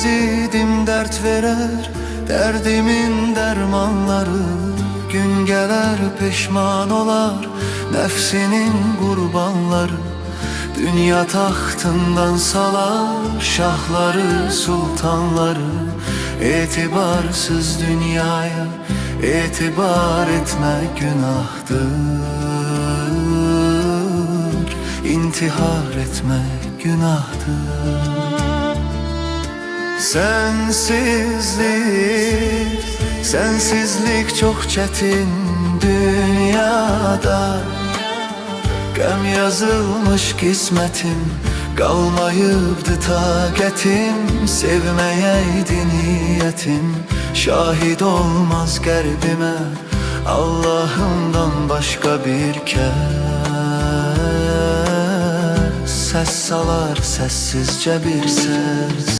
bilmez idim dert verer, derdimin dermanları. Gün gelir pişman olar nefsinin kurbanları. Dünya tahtından salar şahları sultanları. İtibarsız dünyaya itibar etme günahtır. İntihar etmek günahtır. Sensizlik çok çetin dünyada. Gəm yazılmış kismetim, qalmayıbdı taqətim. Sevməyəydi niyyətim, şahid olmaz qəlbimə Allahımdan başqa bir kəs. Səs salar səssizcə bir səs.